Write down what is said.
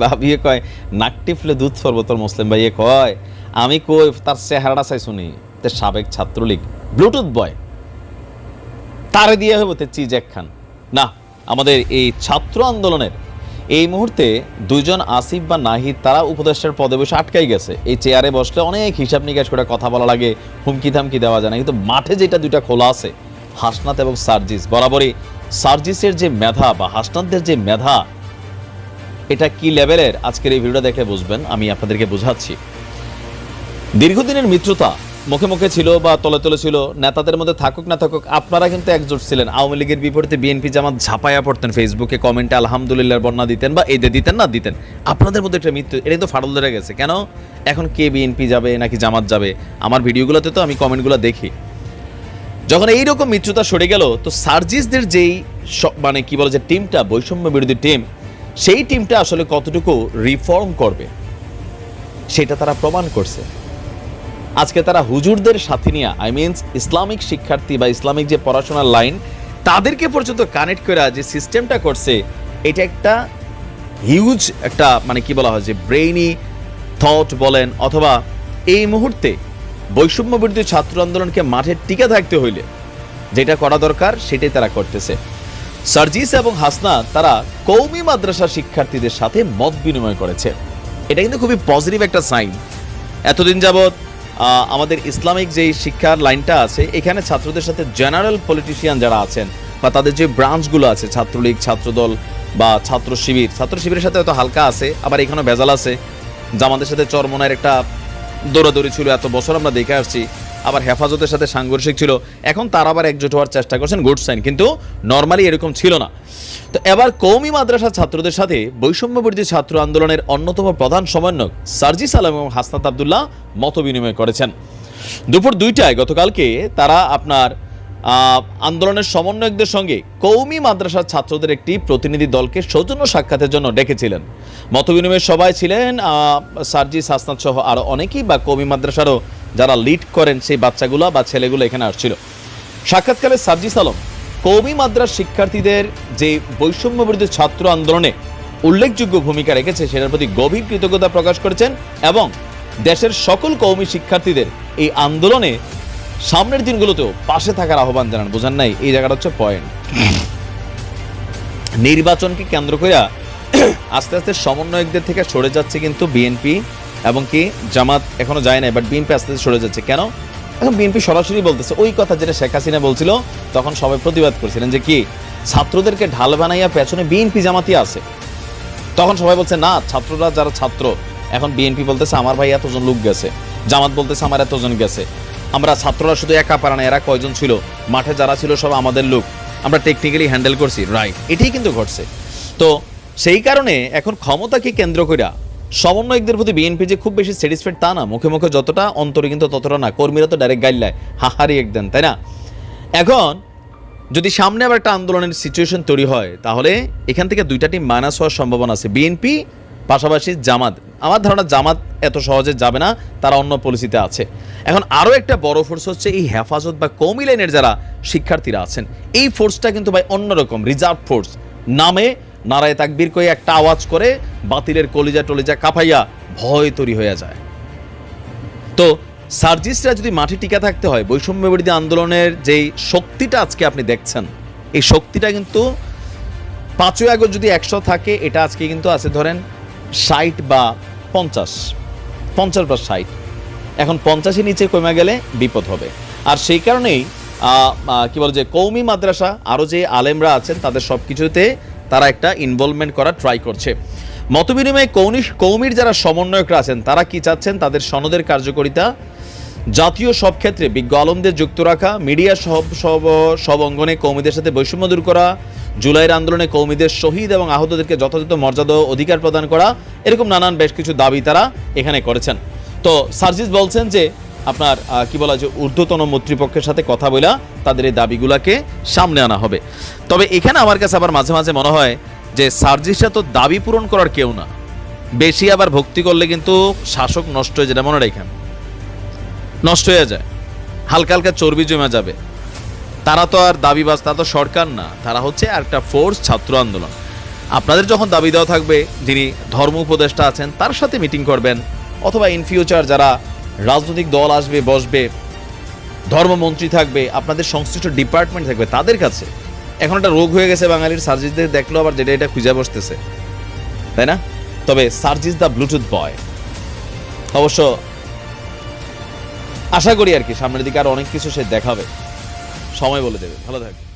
ভাবিয়ে কয় নাক টিপলে দুধ পড়বো তোর মুসলিম ভাইয়ে কয় আমি কই তার চেহারাটা চাই শুনি তে সাবেক ছাত্রলীগ ব্লুটুথ বয় তারে দিয়ে হইব তে চিজ একখান না। আমাদের এই ছাত্র আন্দোলনের এই মুহূর্তে দুইজন আসিফ বা নাহিদ তারা উপদেষ্টার পদে বসে আটকাই গেছে। এই চেয়ারে বসলে অনেক হিসাব নিকাশ করে কথা বলা লাগে, হুমকি থামকি দেওয়া যায় না, কিন্তু মাঠে যেটা দুইটা খোলা আছে হাসনাত এবং সার্জিস, বরাবরই সার্জিসের যে মেধা বা হাসনাতদের যে মেধা এটা কি লেভেলের আজকের এই ভিডিওটা দেখে বুঝবেন। আমি আপনাদেরকে বোঝাচ্ছি। দীর্ঘদিনের মিত্রতা মুখে মুখে ছিল বা তলে তলে ছিল, নেতাদের মধ্যে থাকুক না থাকুক আপনারা কিন্তু একজোট ছিলেন। আওয়ামী লীগের বিপরীতে বিএনপি জামাত ঝাঁপাইয়া পড়তেন, ফেসবুকে কমেন্টে আলহামদুলিল্লাহর বর্ণনা দিতেন বা এদের দিতেন না দিতেন। আপনাদের মধ্যে একটা মিত্র, এটা কিন্তু ফাটল ধরে গেছে। কেন এখন কে বিএনপি যাবে নাকি জামাত যাবে? আমার ভিডিওগুলোতে তো আমি কমেন্টগুলো দেখি। যখন এইরকম মিত্রতা সরে গেল তো সার্জিসদের যেই মানে কি বলে যে টিমটা বৈষম্য বিরোধী টিম, সেই টিমটা আসলে কতটুকু রিফর্ম করবে সেটা তারা প্রমাণ করছে। আজকে তারা হুজুরদের সাথে নিয়ে ইসলামিক শিক্ষার্থী বা ইসলামিক যে পড়াশোনার লাইন তাদেরকে পর্যন্ত কানেক্ট করে যে সিস্টেমটা করছে, এটা একটা হিউজ একটা মানে কি বলা হয় যে ব্রেইনি থট বলেন, অথবা এই মুহূর্তে বৈষম্য বিরোধী ছাত্র আন্দোলনকে মাঠে টিকে থাকতে হইলে যেটা করা দরকার সেটাই তারা করতেছে। সার্জিস এবং হাসনাত তারা কওমি মাদ্রাসা শিক্ষার্থীদের সাথে মত বিনিময় করেছে। এটা কিন্তু খুবই পজিটিভ একটা সাইন। এতদিন যাবৎ আমাদের ইসলামিক যে শিক্ষার লাইনটা আছে এখানে ছাত্রদের সাথে জেনারেল পলিটিশিয়ান যারা আছেন বা তাদের যে ব্রাঞ্চগুলো আছে, ছাত্রলীগ, ছাত্রদল বা ছাত্র শিবিরের সাথে হয়তো হালকা আছে, আবার এখানেও ভেজাল আছে। জামাতের সাথে চরমনায়ের একটা দৌড়াদৌড়ি ছিল, এত বছর আমরা দেখে আসছি। আবার হেফাজতের সাথে সাংঘর্ষিক ছিল, এখন তারা আবার একজোট হওয়ার চেষ্টা করছেন, গুড সাইন। কিন্তু নর্মালি এরকম ছিল না। তো এবার কওমি মাদ্রাসা ছাত্রদের সাথে বৈষম্য বিরোধী ছাত্র আন্দোলনের অন্যতম প্রধান সমন্বয়ক সার্জিস আলম এবং হাসনাত আব্দুল্লাহ মত বিনিময় করেছেন। দুপুর 2টায় গতকালকে তারা আপনার আন্দোলনের সমন্বয়কদের সঙ্গে কওমি মাদ্রাসার ছাত্রদের একটি প্রতিনিধি দলকে সৌজন্য সাক্ষাতের জন্য ডেকেছিলেন। মত বিনিময়ের সবাই ছিলেন সার্জিস, হাসনাত সহ আরও অনেকেই বা কওমি মাদ্রাসারও যারা লিড করেন সেই বাচ্চাগুলো বা ছেলেগুলো এখানে আসছিল। সাক্ষাৎকালে সার্জিস আলম কওমি মাদ্রাসা শিক্ষার্থীদের যে বৈষম্য বিরোধী ছাত্র আন্দোলনে উল্লেখযোগ্য ভূমিকা রেখেছে সেটার প্রতি গভীর কৃতজ্ঞতা প্রকাশ করেছেন এবং দেশের সকল কওমি শিক্ষার্থীদের এই আন্দোলনে সামনের দিনগুলোতেও পাশে থাকার আহ্বান জানান। বোঝেন নাই, এই জায়গাটা হচ্ছে পয়েন্ট। নির্বাচনকে কেন্দ্র করে আস্তে আস্তে সমন্বয়কদের থেকে সরে যাচ্ছে কিন্তু বিএনপি, এবং কি জামাত এখনো যায় না, বাট বিএনপি আস্তে আস্তে সরে যাচ্ছে। কেন? এখন বিএনপি সরাসরি বলতেছে ওই কথা যেটা শেখ হাসিনা বলছিল, তখন সবাই প্রতিবাদ করছিলেন যে কি ছাত্রদেরকে ঢাল বানাইয়া পেছনে বিএনপি জামাতি আছে। তখন সবাই বলছে না, ছাত্ররা যারা ছাত্র, এখন বিএনপি বলতেছে আমার ভাই এতজন লোক গেছে, জামাত বলতেছে আমার এতজন গেছে, আমরা ছাত্ররা শুধু একা পারা না, এরা কয়জন ছিল, মাঠে যারা ছিল সব আমাদের লোক, আমরা টেকনিক্যালি হ্যান্ডেল করছি। রাইট, এটাই কিন্তু ঘটছে। তো সেই কারণে এখন ক্ষমতাকে কেন্দ্র করে সমন্বয়কদের প্রতি বিএনপি যে খুব বেশি স্যাটিসফাইড তা না, মুখে মুখে যতটা, অন্তরে কিন্তু ততটা না। কর্মীরা তো ডাইরেক্ট গাইল্লায় হাহারি একদিন, তাই না? এখন যদি সামনে আবার একটা আন্দোলনের সিচুয়েশন তৈরি হয় তাহলে এখান থেকে দুইটা টিম মাইনাস হওয়ার সম্ভাবনা আছে, বিএনপি পাশাপাশি জামাত। আমার ধারণা জামাত এত সহজে যাবে না, তারা অন্য পলিসিতে আছে। এখন আরও একটা বড় ফোর্স হচ্ছে এই হেফাজত বা কওমি লাইনের যারা শিক্ষার্থীরা আছেন, এই ফোর্সটা কিন্তু ভাই অন্যরকম রিজার্ভ ফোর্স। নামে নারায়ে তাকবীর করে একটা আওয়াজ করে বাতিলের কলিজা টলিজা কাঁপাইয়া ভয় তৈরি হয়ে যায়। তো সার্জিসরা যদি মাঠে টিকে থাকতে হয়, বৈষম্য বিরোধী আন্দোলনের যেই শক্তিটা আজকে আপনি দেখছেন, এই শক্তিটা কিন্তু 5ই আগস্ট যদি 100 থাকে, এটা আজকে কিন্তু আছে ধরেন 60 বা 50 বা 60। এখন 50-এর নিচে কমে গেলে বিপদ হবে। আর সেই কারণেই কি বলে যে কওমি মাদ্রাসা আরও যে আলেমরা আছেন তাদের সব কিছুতে তারা একটা ইনভলভমেন্ট করা ট্রাই করছে। মতবিনিময়ে কওমির যারা সমন্বয়করা আছেন তারা কি চাচ্ছেন, তাদের সনদের কার্যকারিতা জাতীয় সব ক্ষেত্রে বিজ্ঞ আলমদের যুক্ত রাখা, মিডিয়া সব অঙ্গনে কওমিদের সাথে বৈষম্য দূর করা, জুলাইয়ের আন্দোলনে কওমিদের শহীদ এবং আহতদেরকে যথাযথ মর্যাদা অধিকার প্রদান করা, এরকম নানান বেশ কিছু দাবি তারা এখানে করেছেন। তো সার্জিস বলছেন যে আপনার কি বলা যে ঊর্ধ্বতন কর্তৃপক্ষের সাথে কথা বলা তাদের এই দাবিগুলোকে সামনে আনা হবে। তবে এখানে আমার কাছে আবার মাঝে মাঝে মনে হয় যে সার্জিসরা তো দাবি পূরণ করার কেউ না, বেশি আবার ভক্তি করলে কিন্তু শাসক নষ্ট হয়ে যায়, মনে রাখেন, নষ্ট হয়ে যায়, হালকা হালকা চর্বি জমে যাবে। তারা তো আর দাবিবাজ, তারা তো সরকার না, তারা হচ্ছে আর একটা ফোর্স, ছাত্র আন্দোলন। আপনাদের যখন দাবি দেওয়া থাকবে, যিনি ধর্ম উপদেষ্টা আছেন তার সাথে মিটিং করবেন, অথবা ইন ফিউচার যারা রাজনৈতিক দল আসবে বসবে, ধর্মমন্ত্রী থাকবে, আপনাদের সংশ্লিষ্ট ডিপার্টমেন্ট থাকবে, তাদের কাছে। এখন একটা রোগ হয়ে গেছে বাঙালির, সার্জিসদের দেখলো আবার যেটা এটা খুঁজে বসতেছে, তাই না? তবে সার্জিস দ্য ব্লুটুথ বয় অবশ্য আশা করি আর কি সামনের দিকে আর অনেক কিছু সে দেখাবে, সময় বলে দেবে। ভালো থাকবে।